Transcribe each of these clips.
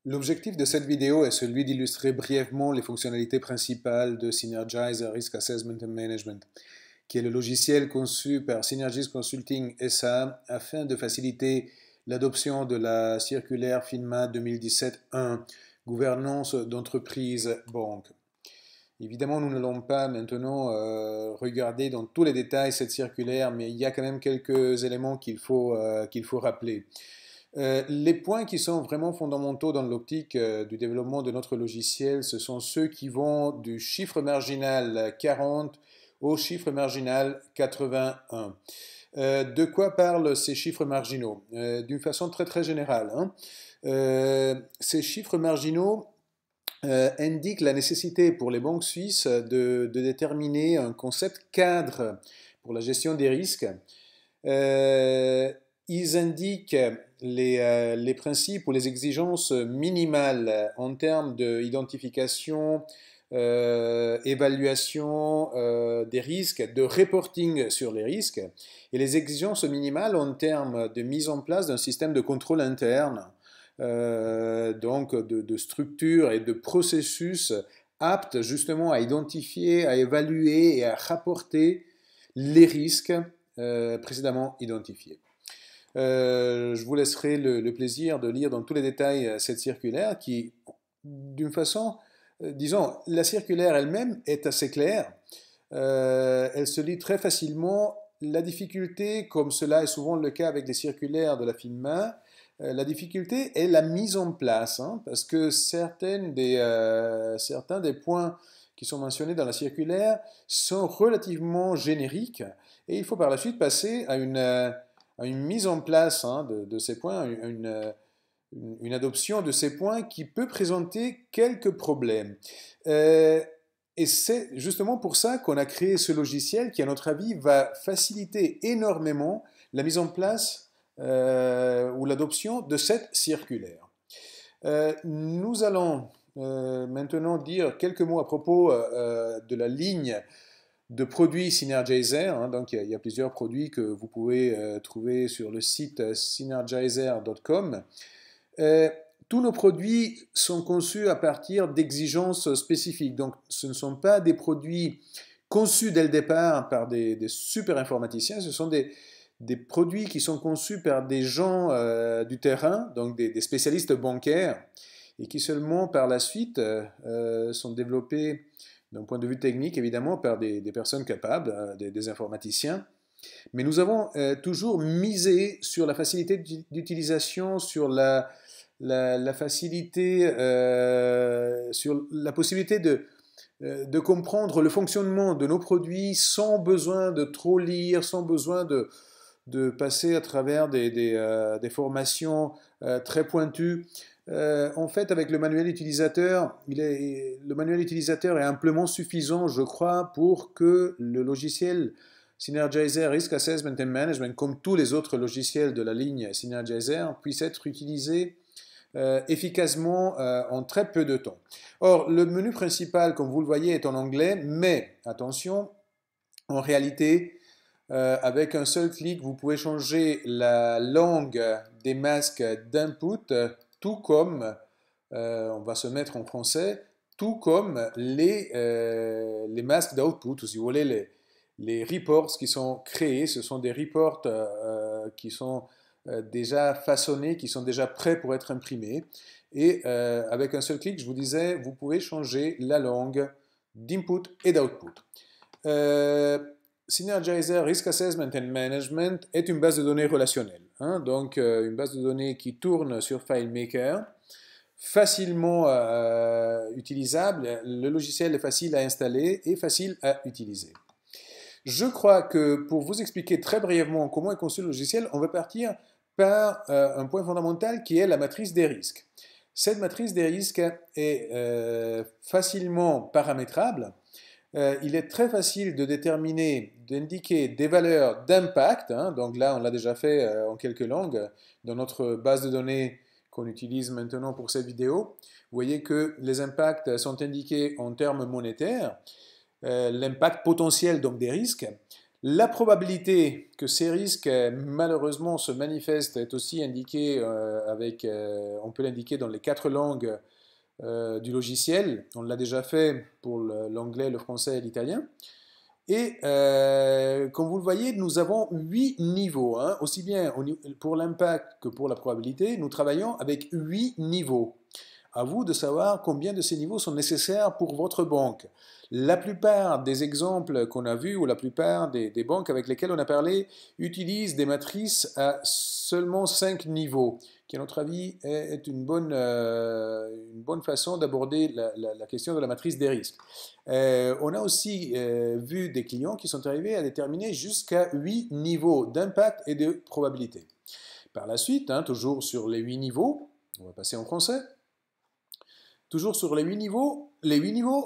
L'objectif de cette vidéo est celui d'illustrer brièvement les fonctionnalités principales de Synergizer Risk Assessment and Management, qui est le logiciel conçu par Synergis Consulting SA afin de faciliter l'adoption de la circulaire FINMA 2017-1, gouvernance d'entreprise banque. Évidemment, nous n'allons pas maintenant regarder dans tous les détails cette circulaire, mais il y a quand même quelques éléments qu'il faut rappeler. Les points qui sont vraiment fondamentaux dans l'optique du développement de notre logiciel, ce sont ceux qui vont du chiffre marginal 40 au chiffre marginal 81. De quoi parlent ces chiffres marginaux? D'une façon très générale, hein. Ces chiffres marginaux indiquent la nécessité pour les banques suisses de déterminer un concept cadre pour la gestion des risques. Ils indiquent les principes ou les exigences minimales en termes d'identification, évaluation des risques, de reporting sur les risques, et les exigences minimales en termes de mise en place d'un système de contrôle interne, donc de structure et de processus aptes justement à identifier, à évaluer et à rapporter les risques précédemment identifiés. Je vous laisserai le plaisir de lire dans tous les détails cette circulaire qui, d'une façon, disons, la circulaire elle-même est assez claire. Elle se lit très facilement. La difficulté, comme cela est souvent le cas avec les circulaires de la FINMA, la difficulté est la mise en place, hein, parce que certains des points qui sont mentionnés dans la circulaire sont relativement génériques et il faut par la suite passer à une mise en place hein, de ces points, une adoption de ces points qui peut présenter quelques problèmes. Et c'est justement pour ça qu'on a créé ce logiciel qui, à notre avis, va faciliter énormément la mise en place ou l'adoption de cette circulaire. Nous allons maintenant dire quelques mots à propos de la ligne de produits Synergizer. Hein, donc il y a plusieurs produits que vous pouvez trouver sur le site synergizer.com. Tous nos produits sont conçus à partir d'exigences spécifiques. Donc ce ne sont pas des produits conçus dès le départ par des super informaticiens, ce sont des produits qui sont conçus par des gens du terrain, donc des spécialistes bancaires, et qui seulement par la suite sont développés d'un point de vue technique, évidemment, par des personnes capables, des informaticiens. Mais nous avons toujours misé sur la facilité d'utilisation, sur la facilité, sur la possibilité de comprendre le fonctionnement de nos produits sans besoin de trop lire, sans besoin de passer à travers des formations très pointues. En fait, avec le manuel utilisateur, le manuel utilisateur est amplement suffisant, je crois, pour que le logiciel Synergizer Risk Assessment and Management, comme tous les autres logiciels de la ligne Synergizer, puisse être utilisé efficacement en très peu de temps. Or, le menu principal, comme vous le voyez, est en anglais, mais attention, en réalité, avec un seul clic, vous pouvez changer la langue des masques d'input, tout comme, on va se mettre en français, tout comme les masques d'output, ou si vous voulez, les reports qui sont créés. Ce sont des reports qui sont déjà façonnés, qui sont déjà prêts pour être imprimés. Et avec un seul clic, je vous disais, vous pouvez changer la langue d'input et d'output. Synergizer Risk Assessment and Management est une base de données relationnelle, hein, donc une base de données qui tourne sur FileMaker, facilement utilisable. Le logiciel est facile à installer et facile à utiliser. Je crois que pour vous expliquer très brièvement comment est conçu le logiciel, on va partir par un point fondamental qui est la matrice des risques. Cette matrice des risques est facilement paramétrable. Il est très facile de déterminer, d'indiquer des valeurs d'impact, hein, donc là on l'a déjà fait en quelques langues dans notre base de données qu'on utilise maintenant pour cette vidéo. Vous voyez que les impacts sont indiqués en termes monétaires, l'impact potentiel donc des risques, La probabilité que ces risques malheureusement se manifestent est aussi indiquée on peut l'indiquer dans les 4 langues du logiciel. On l'a déjà fait pour l'anglais, le français et l'italien. Et comme vous le voyez, nous avons 8 niveaux, hein. Aussi bien pour l'impact que pour la probabilité, nous travaillons avec 8 niveaux. À vous de savoir combien de ces niveaux sont nécessaires pour votre banque. La plupart des exemples qu'on a vus, ou la plupart des banques avec lesquelles on a parlé, utilisent des matrices à seulement 5 niveaux, qui à notre avis est une bonne façon d'aborder la question de la matrice des risques. On a aussi vu des clients qui sont arrivés à déterminer jusqu'à 8 niveaux d'impact et de probabilité. Par la suite, hein, toujours sur les 8 niveaux, on va passer en français. Toujours sur les 8 niveaux,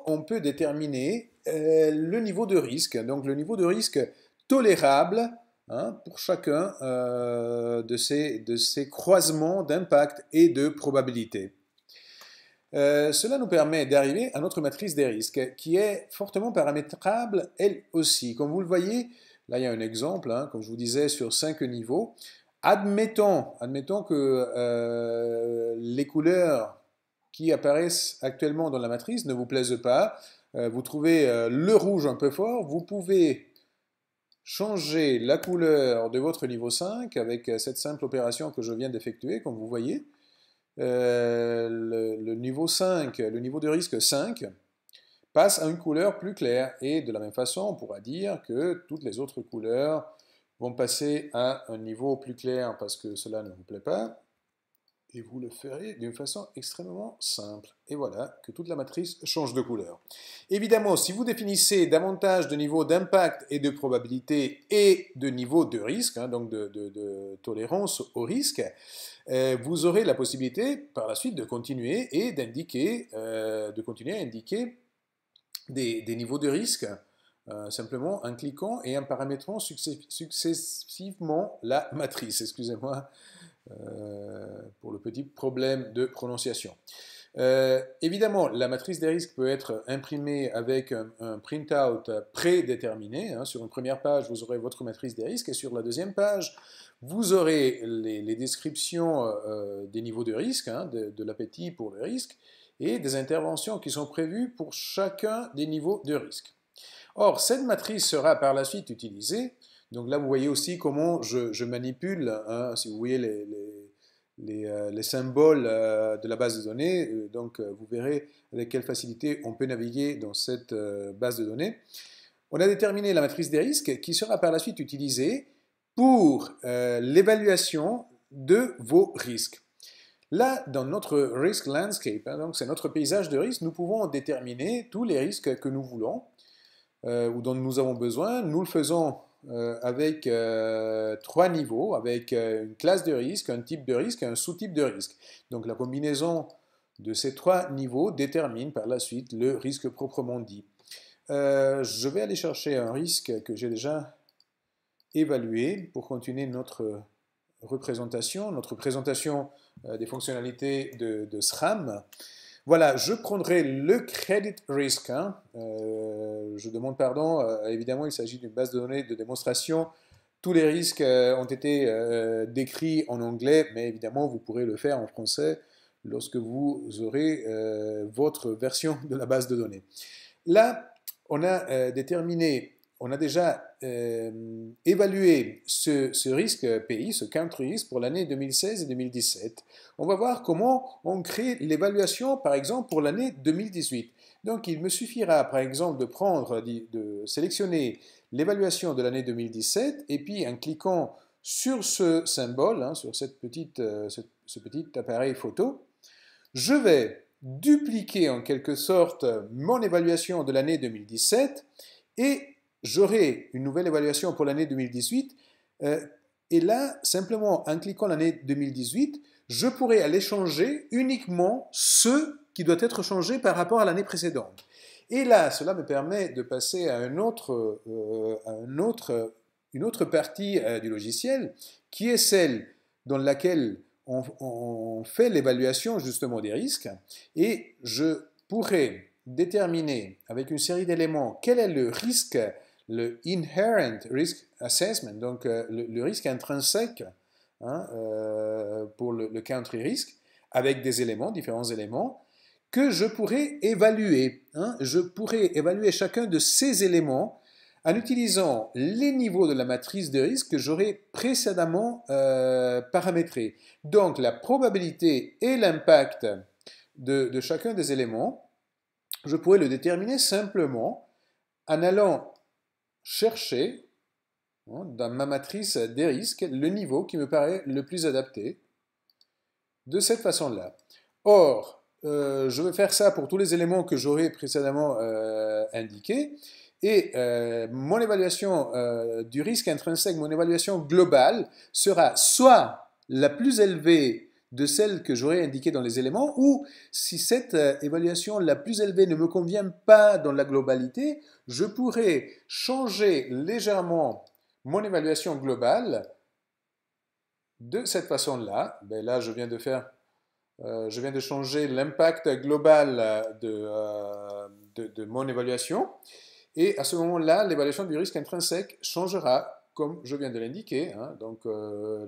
on peut déterminer le niveau de risque. Donc le niveau de risque tolérable, hein, pour chacun de ces croisements d'impact et de probabilité. Cela nous permet d'arriver à notre matrice des risques, qui est fortement paramétrable elle aussi. Comme vous le voyez, là il y a un exemple, hein, comme je vous disais, sur 5 niveaux. Admettons que les couleurs qui apparaissent actuellement dans la matrice ne vous plaisent pas, vous trouvez le rouge un peu fort, vous pouvez changer la couleur de votre niveau 5 avec cette simple opération que je viens d'effectuer, comme vous voyez. Le niveau 5, le niveau de risque 5, passe à une couleur plus claire. Et de la même façon, on pourra dire que toutes les autres couleurs vont passer à un niveau plus clair parce que cela ne vous plaît pas. Et vous le ferez d'une façon extrêmement simple. Et voilà que toute la matrice change de couleur. Évidemment, si vous définissez davantage de niveaux d'impact et de probabilité et de niveau de risque, hein, donc de tolérance au risque, vous aurez la possibilité par la suite de continuer et de continuer à indiquer des niveaux de risque simplement en cliquant et en paramétrant successivement la matrice. Excusez-moi pour le petit problème de prononciation. Évidemment, la matrice des risques peut être imprimée avec un printout prédéterminé. Hein. Sur une première page, vous aurez votre matrice des risques et sur la deuxième page, vous aurez les descriptions des niveaux de risque, hein, de l'appétit pour le risque et des interventions qui sont prévues pour chacun des niveaux de risque. Or, cette matrice sera par la suite utilisée. Donc là, vous voyez aussi comment je manipule, hein, si vous voyez les symboles de la base de données. Donc vous verrez avec quelle facilité on peut naviguer dans cette base de données. On a déterminé la matrice des risques qui sera par la suite utilisée pour l'évaluation de vos risques. Là, dans notre risk landscape, hein, donc c'est notre paysage de risque, nous pouvons déterminer tous les risques que nous voulons ou dont nous avons besoin. Nous le faisons avec 3 niveaux, avec une classe de risque, un type de risque et un sous-type de risque. Donc la combinaison de ces 3 niveaux détermine par la suite le risque proprement dit. Je vais aller chercher un risque que j'ai déjà évalué pour continuer notre présentation des fonctionnalités de SRAM. Voilà, je prendrai le credit risk. Hein. Je demande pardon. Évidemment, il s'agit d'une base de données de démonstration. Tous les risques ont été décrits en anglais, mais évidemment, vous pourrez le faire en français lorsque vous aurez votre version de la base de données. Là, on a on a déjà évalué ce risque pays, ce country risk, pour l'année 2016 et 2017. On va voir comment on crée l'évaluation, par exemple, pour l'année 2018. Donc, il me suffira, par exemple, de sélectionner l'évaluation de l'année 2017, et puis en cliquant sur ce symbole, hein, sur ce petit appareil photo, je vais dupliquer en quelque sorte mon évaluation de l'année 2017 et j'aurai une nouvelle évaluation pour l'année 2018 et là, simplement en cliquant l'année 2018, je pourrai aller changer uniquement ce qui doit être changé par rapport à l'année précédente. Et là, cela me permet de passer à une autre partie du logiciel qui est celle dans laquelle on fait l'évaluation justement des risques et je pourrais déterminer avec une série d'éléments quel est le risque le Inherent Risk Assessment, donc le risque intrinsèque, hein, pour le country risk, avec des éléments, différents éléments, que je pourrais évaluer. Hein. Je pourrais évaluer chacun de ces éléments en utilisant les niveaux de la matrice de risque que j'aurais précédemment paramétrés. Donc la probabilité et l'impact de chacun des éléments, je pourrais le déterminer simplement en allant chercher, hein, dans ma matrice des risques, le niveau qui me paraît le plus adapté de cette façon-là. Or, je vais faire ça pour tous les éléments que j'aurais précédemment indiqués, et mon évaluation du risque intrinsèque, mon évaluation globale, sera soit la plus élevée de celle que j'aurais indiquée dans les éléments, ou si cette évaluation la plus élevée ne me convient pas dans la globalité, je pourrais changer légèrement mon évaluation globale de cette façon-là. Ben là, je viens de changer l'impact global de mon évaluation. Et à ce moment-là, l'évaluation du risque intrinsèque changera, comme je viens de l'indiquer. Hein, donc,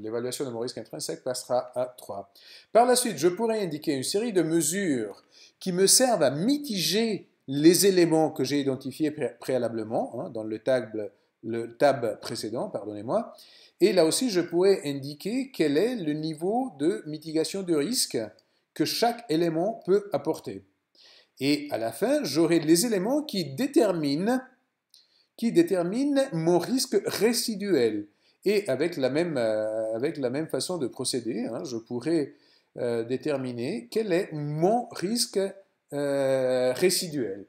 l'évaluation de mon risque intrinsèque passera à 3. Par la suite, je pourrais indiquer une série de mesures qui me servent à mitiger les éléments que j'ai identifiés préalablement, hein, dans le tab précédent, pardonnez-moi. Et là aussi, je pourrais indiquer quel est le niveau de mitigation de risque que chaque élément peut apporter. Et à la fin, j'aurai les éléments qui déterminent mon risque résiduel. Et avec la même façon de procéder, hein, je pourrais déterminer quel est mon risque résiduel.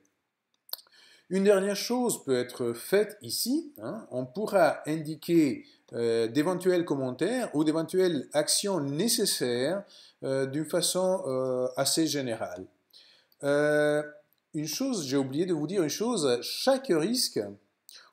Une dernière chose peut être faite ici. Hein, on pourra indiquer d'éventuels commentaires ou d'éventuelles actions nécessaires d'une façon assez générale. Une chose, j'ai oublié de vous dire une chose, chaque risque,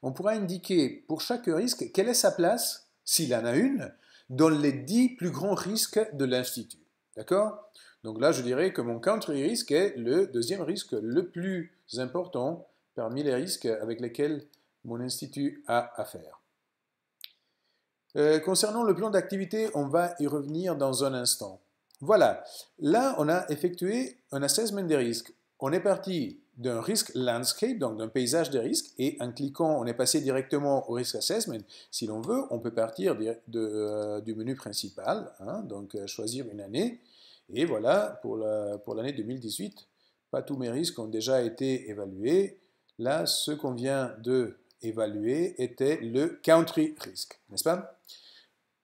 on pourra indiquer pour chaque risque quelle est sa place, s'il en a une, dans les 10 plus grands risques de l'Institut. D'accord? Donc là, je dirais que mon country risk est le deuxième risque le plus important parmi les risques avec lesquels mon institut a affaire. Concernant le plan d'activité, on va y revenir dans un instant. Voilà, là on a effectué un assessment des risques. On est parti d'un risk landscape, donc d'un paysage des risques, et en cliquant, on est passé directement au risk assessment. Si l'on veut, on peut partir du menu principal, hein, donc choisir une année, et voilà, pour l'année 2018, pas tous mes risques ont déjà été évalués. Là, ce qu'on vient de évaluer était le country risk, n'est-ce pas?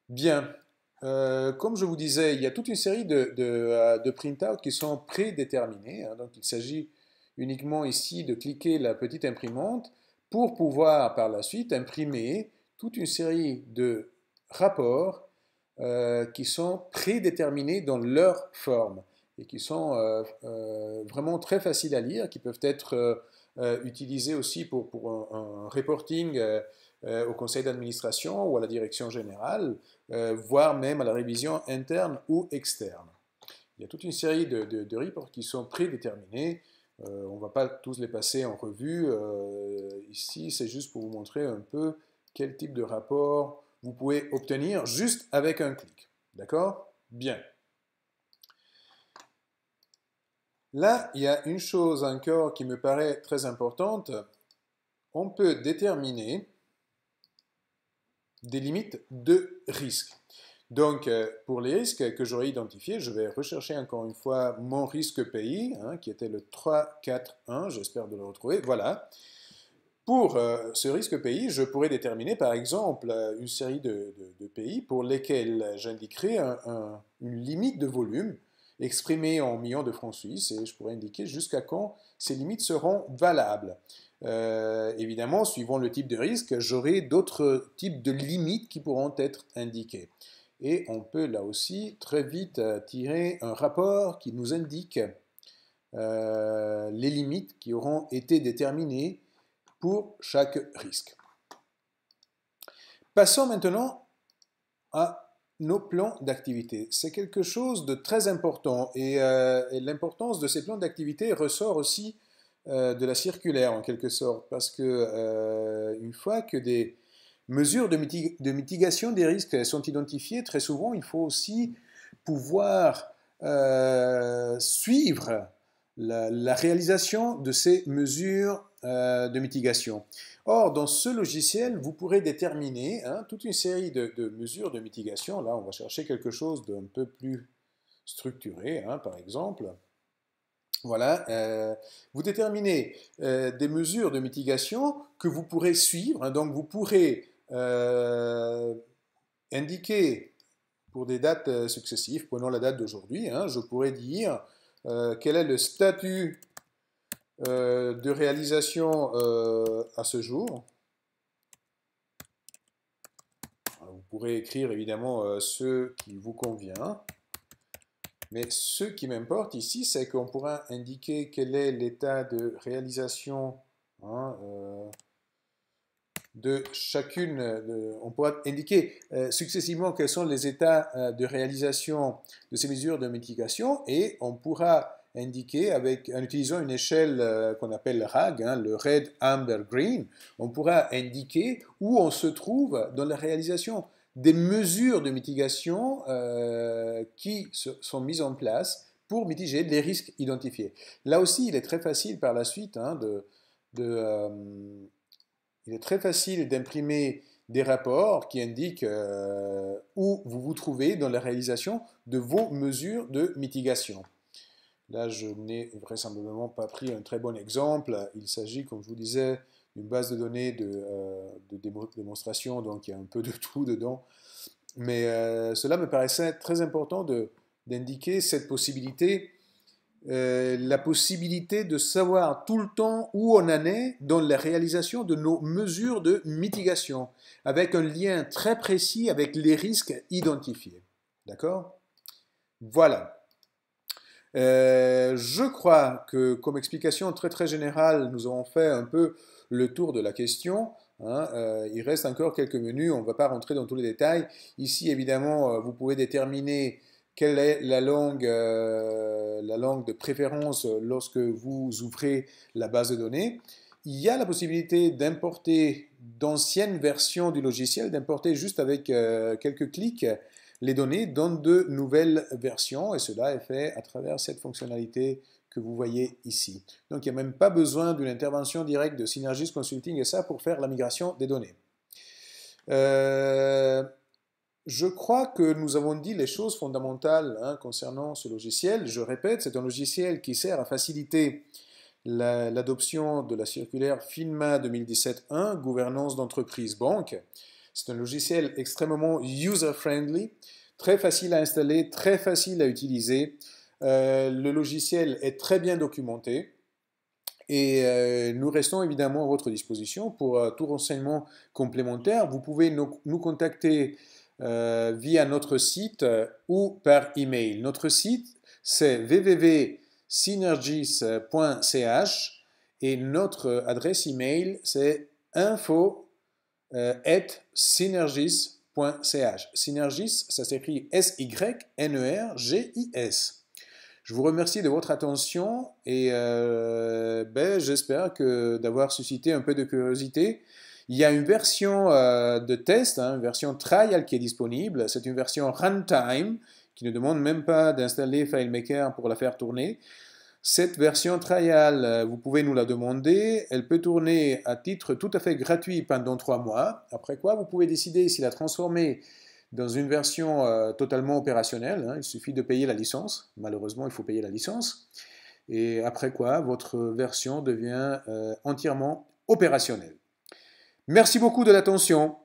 Bien. Comme je vous disais, il y a toute une série de print-out qui sont prédéterminés. Hein, donc, il s'agit uniquement ici de cliquer la petite imprimante pour pouvoir par la suite imprimer toute une série de rapports qui sont prédéterminés dans leur forme et qui sont vraiment très faciles à lire, qui peuvent être utilisés aussi pour un reporting au conseil d'administration ou à la direction générale, voire même à la révision interne ou externe. Il y a toute une série de reports qui sont prédéterminés. On ne va pas tous les passer en revue. Ici, c'est juste pour vous montrer un peu quel type de rapport vous pouvez obtenir juste avec un clic. D'accord? Bien. Là, il y a une chose encore qui me paraît très importante. On peut déterminer des limites de risque. Donc, pour les risques que j'aurais identifiés, je vais rechercher encore une fois mon risque pays, hein, qui était le 341, j'espère de le retrouver. Voilà. Pour ce risque pays, je pourrais déterminer par exemple une série de pays pour lesquels j'indiquerai une limite de volume exprimée en millions de francs suisses et je pourrais indiquer jusqu'à quand ces limites seront valables. Évidemment, suivant le type de risque, j'aurai d'autres types de limites qui pourront être indiquées. Et on peut là aussi très vite tirer un rapport qui nous indique les limites qui auront été déterminées pour chaque risque. Passons maintenant à nos plans d'activité. C'est quelque chose de très important et l'importance de ces plans d'activité ressort aussi de la circulaire en quelque sorte, parce que une fois que des mesures de mitigation des risques sont identifiées, très souvent il faut aussi pouvoir suivre la réalisation de ces mesures de mitigation. Or, dans ce logiciel, vous pourrez déterminer toute une série de mesures de mitigation. Là, on va chercher quelque chose d'un peu plus structuré, par exemple. Voilà, vous déterminez des mesures de mitigation que vous pourrez suivre. Donc, vous pourrez indiquer pour des dates successives, prenons la date d'aujourd'hui, je pourrais dire quel est le statut de réalisation à ce jour. Vous pourrez écrire évidemment ce qui vous convient. Mais ce qui m'importe ici, c'est qu'on pourra indiquer quel est l'état de réalisation de chacune. On pourra indiquer successivement quels sont les états de réalisation de ces mesures de mitigation et on pourra indiquer en utilisant une échelle qu'on appelle RAG, le Red, Amber, Green, on pourra indiquer où on se trouve dans la réalisation des mesures de mitigation qui sont mises en place pour mitiger les risques identifiés. Là aussi, il est très facile par la suite il est très facile d'imprimer des rapports qui indiquent où vous vous trouvez dans la réalisation de vos mesures de mitigation. Là, je n'ai vraisemblablement pas pris un très bon exemple. Il s'agit, comme je vous disais, d'une base de données de démonstration, donc il y a un peu de tout dedans. Mais cela me paraissait très important d'indiquer cette possibilité, la possibilité de savoir tout le temps où on en est dans la réalisation de nos mesures de mitigation, avec un lien très précis avec les risques identifiés. D'accord? Voilà. Je crois que, comme explication très très générale, nous avons fait un peu le tour de la question. Il reste encore quelques menus, on ne va pas rentrer dans tous les détails. Ici, évidemment, vous pouvez déterminer quelle est la langue de préférence lorsque vous ouvrez la base de données. Il y a la possibilité d'importer d'anciennes versions du logiciel, d'importer juste avec quelques clics les données dans de nouvelles versions et cela est fait à travers cette fonctionnalité que vous voyez ici. Donc il n'y a même pas besoin d'une intervention directe de Synergis Consulting et ça pour faire la migration des données. Je crois que nous avons dit les choses fondamentales concernant ce logiciel. Je répète, c'est un logiciel qui sert à faciliter l'adoption de la circulaire FINMA 2017-1, gouvernance d'entreprise banque. C'est un logiciel extrêmement user-friendly, très facile à installer, très facile à utiliser. Le logiciel est très bien documenté et nous restons évidemment à votre disposition pour tout renseignement complémentaire. Vous pouvez nous contacter via notre site ou par email. Notre site, c'est www.synergis.ch et notre adresse email, c'est info@synergis.ch. Synergis, ça s'écrit S-Y-N-E-R-G-I-S. Je vous remercie de votre attention et j'espère d'avoir suscité un peu de curiosité. Il y a une version de test, une version trial qui est disponible. C'est une version runtime qui ne demande même pas d'installer FileMaker pour la faire tourner. Cette version trial, vous pouvez nous la demander. Elle peut tourner à titre tout à fait gratuit pendant 3 mois. Après quoi, vous pouvez décider si la transformer dans une version totalement opérationnelle. Il suffit de payer la licence. Malheureusement, il faut payer la licence. Et après quoi, votre version devient entièrement opérationnelle. Merci beaucoup de l'attention.